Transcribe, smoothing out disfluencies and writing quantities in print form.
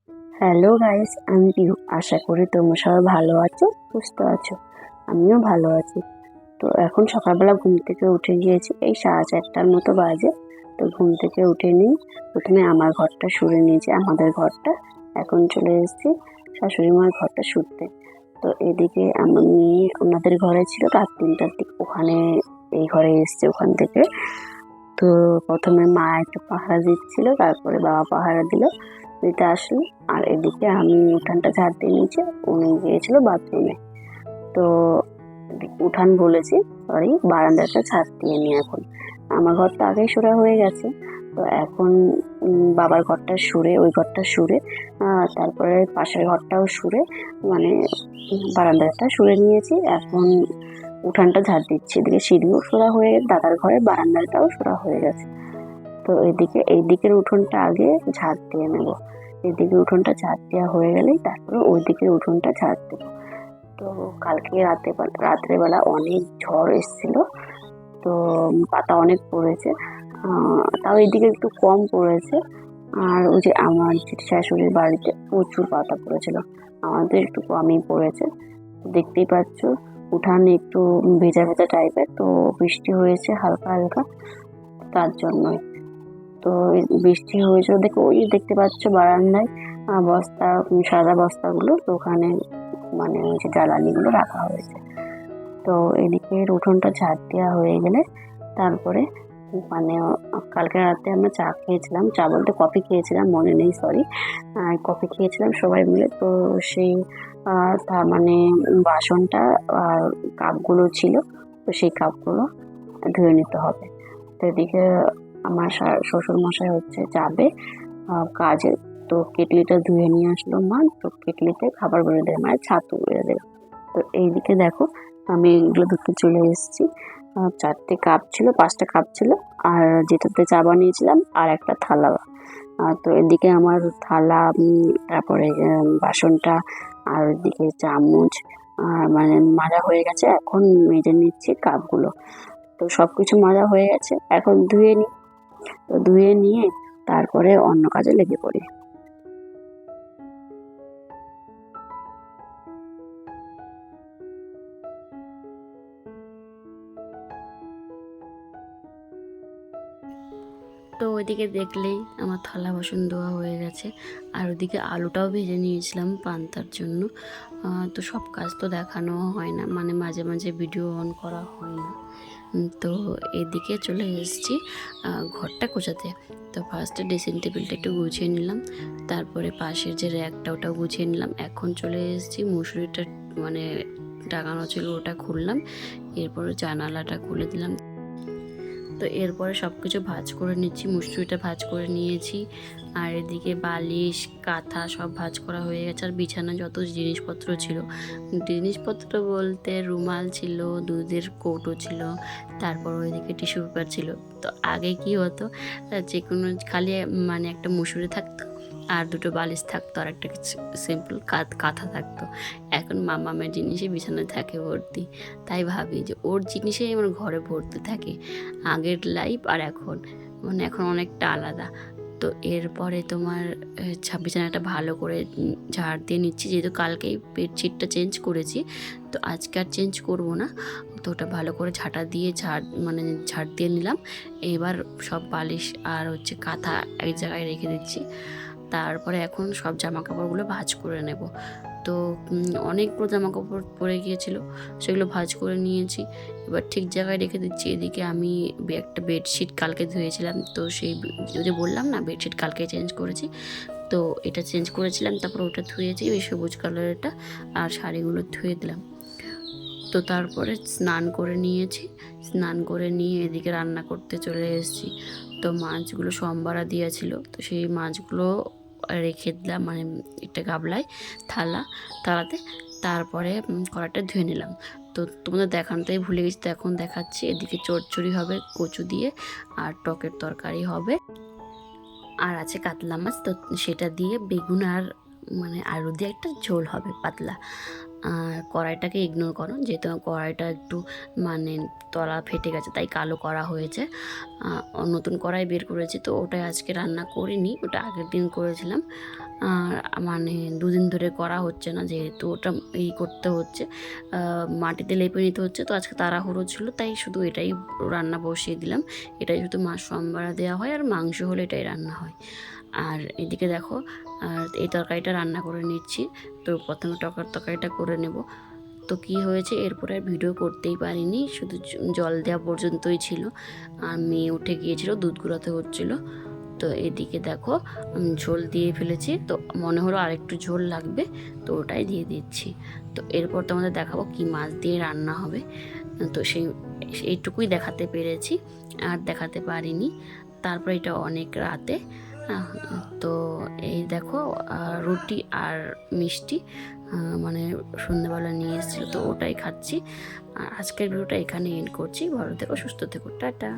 Hello guys, আমি পিউ। আশা করি তোমরা সবাই ভালো আছো, সুস্থ আছো। আমিও ভালো আছি। তো এখন সকালবেলা ঘুম থেকে উঠে গিয়েছি, এই 4:30টার মতো বাজে। তো ঘুম থেকে উঠে নিই, প্রথমে আমার ঘরটা শুরে নিয়েছি, আমাদের ঘরটা। এখন চলে এসেছি শাশুড়ি মার ঘরটা শুতে। তো এদিকে আমার মেয়ে ওনাদের ঘরে ছিল রাত 3টার দিক, ওখানে এই ঘরে এসছে ওখান থেকে। তো প্রথমে মা একটু পাহারা দিচ্ছিল, তারপরে বাবা পাহারা দিতে আসলো। আর এদিকে আমি উঠানটা ঝাড় দিয়ে নিয়েছি, উনি গিয়েছিল বাথরুমে। তো উঠান বলেছি, সরি, বারান্দাটা ঝাড় দিয়ে নি এখন। আমার ঘরটা আগেই সোরা হয়ে গেছে। তো এখন বাবার ঘরটা সুরে, ওই ঘরটা সুরে, তারপরে পাশের ঘরটাও সুরে, মানে বারান্দাটা সুরে নিয়েছি। এখন উঠানটা ঝাড় দিচ্ছি, এদিকে সিঁড়িও সোরা হয়ে গেছে, দাদার ঘরে বারান্দাটাও সোরা হয়ে গেছে। তো এই দিকের উঠোনটা আগে ঝাড় দিয়ে নেব। এদিকে উঠোনটা ঝাড় দেওয়া হয়ে গেলেই তারপরে ওই দিকের উঠোনটা ঝাড় দেবো। তো কালকে রাত্রেবেলা অনেক ঝড় এসেছিল। তো পাতা অনেক পড়েছে, তাও এদিকে একটু কম পড়েছে। আর ওই যে আমার শাশুড়ির বাড়িতে প্রচুর পাতা পড়েছিল, আমাদের একটু কমই পড়েছে। দেখতেই পাচ্ছ উঠান একটু ভেজা ভেজা টাইপের, তো বৃষ্টি হয়েছে হালকা হালকা, তার জন্যই। তো বৃষ্টি হয়েছিল দেখে ওই দেখতে পাচ্ছ বারান্দায় বস্তা, সাদা বস্তাগুলো, তো ওখানে মানে ওই যে জ্বালানিগুলো রাখা হয়েছে। তো এদিকে উঠোনটা ঝাড় দেওয়া হয়ে গেলে তারপরে মানে কালকে রাতে আমরা চা খেয়েছিলাম, চা বলতে কফি খেয়েছিলাম, মনে নেই, সরি। কফি খেয়েছিলাম সবাই মিলে। তো সেই তার মানে বাসনটা আর কাপগুলো ছিল, তো সেই কাপগুলো ধুয়ে নিতে হবে। তো এদিকে আমার শ্বশুর মশাই হচ্ছে যাবে কাজে। তো কেটলিটা ধুয়ে নিয়ে আসলো মা, তো কেটলিতে খাবার বেড়ে দেবে, মানে ছাতু বেড়ে দেবে। তো এইদিকে দেখো আমি এগুলো ধুতে চলে এসেছি। 4টে কাপ ছিল, 5টা কাপ ছিল, আর যেটাতে চা বানিয়েছিলাম, আর একটা থালা। তো এদিকে আমার থালা, তারপরে বাসনটা, আর ওইদিকে চামচ মানে মাজা হয়ে গেছে। এখন মেজে নিচ্ছি কাপগুলো। তো সব কিছু মাজা হয়ে গেছে, এখন ধুয়ে নিই। তো ধুয়ে নিয়ে তারপরে অন্য কাজে লেগে পড়ি। তো ওইদিকে দেখলেই আমার থালা বাসন ধোয়া হয়ে গেছে। আর ওদিকে আলুটাও ভেজে নিয়েছিলাম পান্তার জন্য। তো সব কাজ তো দেখানো হয় না, মানে মাঝে মাঝে ভিডিও অন করা হয় না। তো এদিকে চলে এসেছি ঘরটা গোছাতে। তো ফার্স্টে ড্রেসিং টেবিলটা একটু গুছিয়ে নিলাম, তারপরে পাশের যে র্যাকটা ওটাও গুছিয়ে নিলাম। এখন চলে এসেছি মুসুরিটা মানে টাঙানো ছিল, ওটা খুললাম। এরপরে জানালাটা খুলে দিলাম। তো এরপরে সব কিছু ভাঁজ করে নিচ্ছি, মুসুরিটা ভাঁজ করে নিয়েছি। আর এদিকে বালিশ কাঁথা সব ভাঁজ করা হয়ে গেছে। আর বিছানা যত জিনিসপত্র ছিল, জিনিসপত্র বলতে রুমাল ছিল, দুধের কৌটো ছিল, তারপর ওইদিকে টিস্যু পেপার ছিল। তো আগে কি হতো, যে কোনো খালি মানে একটা মুসুরি থাকতো, আর দুটো বালিশ থাকতো, আর একটা সিম্পল কাঁথা থাকতো। এখন মামামের জিনিসই বিছানায় থাকে ভর্তি। তাই ভাবি যে ওর জিনিসেই আমার ঘরে ভর্তি থাকে। আগের লাইফ আর এখন, মানে এখন অনেকটা আলাদা। তো এরপরে তোমার বিছানাটা ভালো করে ঝাড় দিয়ে নিচ্ছি, যেহেতু কালকেই বেডশিটটা চেঞ্জ করেছি। তো আজকে আর চেঞ্জ করবো না। তো ওটা ভালো করে ঝাঁটা দিয়ে ঝাড় দিয়ে নিলাম। এবার সব বালিশ আর হচ্ছে কাঁথা এক জায়গায় রেখে দিচ্ছি। তারপরে এখন সব জামা কাপড়গুলো ভাঁজ করে নেব। তো অনেকগুলো জামা কাপড় পরে গিয়েছিলো, সেগুলো ভাঁজ করে নিয়েছি। এবার ঠিক জায়গায় রেখে দিচ্ছি। এদিকে আমি একটা বেডশিট কালকে ধুয়েছিলাম, তো সেই যদি বললাম না বেডশিট কালকে চেঞ্জ করেছি, তো এটা চেঞ্জ করেছিলাম, তারপর ওটা ধুয়েছি, ওই সবুজ কালারেরটা। আর শাড়িগুলো ধুয়ে দিলাম। তো তারপরে স্নান করে নিয়েছি, স্নান করে নিয়ে এদিকে রান্না করতে চলে এসেছি। তো মাছগুলো সোমবার দিয়েছিল, তো সেই মাছগুলো রেখে দিলাম, মানে একটা গাবলায় থালাতে। তারপরে কড়াইটা ধুয়ে নিলাম। তো তোমাদের দেখানোটাই ভুলে গেছি, তো এখন দেখাচ্ছি। এদিকে চচ্চড়ি হবে কচু দিয়ে, আর টকের তরকারি হবে, আর আছে কাতলা মাছ। তো সেটা দিয়ে বেগুন আর মানে আলু দিয়ে একটা ঝোল হবে পাতলা। আর কড়াইটাকে ইগনোর করো, যেহেতু কড়াইটা একটু মানে তলা ফেটে গেছে তাই কালো করা হয়েছে। নতুন কড়াই বের করেছি, তো ওটাই আজকে রান্না করিনি, ওটা আগের দিন করেছিলাম। আর মানে দুদিন ধরে করা হচ্ছে না, যেহেতু ওটা করতে হচ্ছে, মাটিতে লেপে নিতে হচ্ছে। তো আজকে তাড়াহুড়ো ছিল তাই শুধু এটাই রান্না বসিয়ে দিলাম। এটাই শুধু মাছ সোমবার দেওয়া হয়, আর মাংস হলে এটাই রান্না হয়। আর এদিকে দেখো, আর এই তরকারিটা রান্না করে নিচ্ছি। তো প্রথমে তরকারিটা করে নেব। তো কি হয়েছে, এরপরে আর ভিডিও করতেই পারিনি, শুধু জল দেওয়া পর্যন্তই ছিল। আর মেয়ে উঠে গিয়েছিল, দুধ গুলাতে হচ্ছিল। তো এদিকে দেখো ঝোল দিয়ে ফেলেছি, তো মনে হলো আর একটু ঝোল লাগবে, তো ওটাই দিয়ে দিচ্ছি। তো এরপর তোমাদের দেখাবো কি মাছ দিয়ে রান্না হবে। তো এইটুকুই দেখাতে পেরেছি, আর দেখাতে পারিনি। তারপর এটা অনেক রাতে। আহ, তো এই দেখো রুটি আর মিষ্টি মানে সন্ধ্যেবেলা নিয়ে এসেছিলো, তো ওটাই খাচ্ছি। আর আজকের ভিডিওটা এখানে এন্ড করছি। ভালো থেকো, সুস্থ থেকো, টাটা।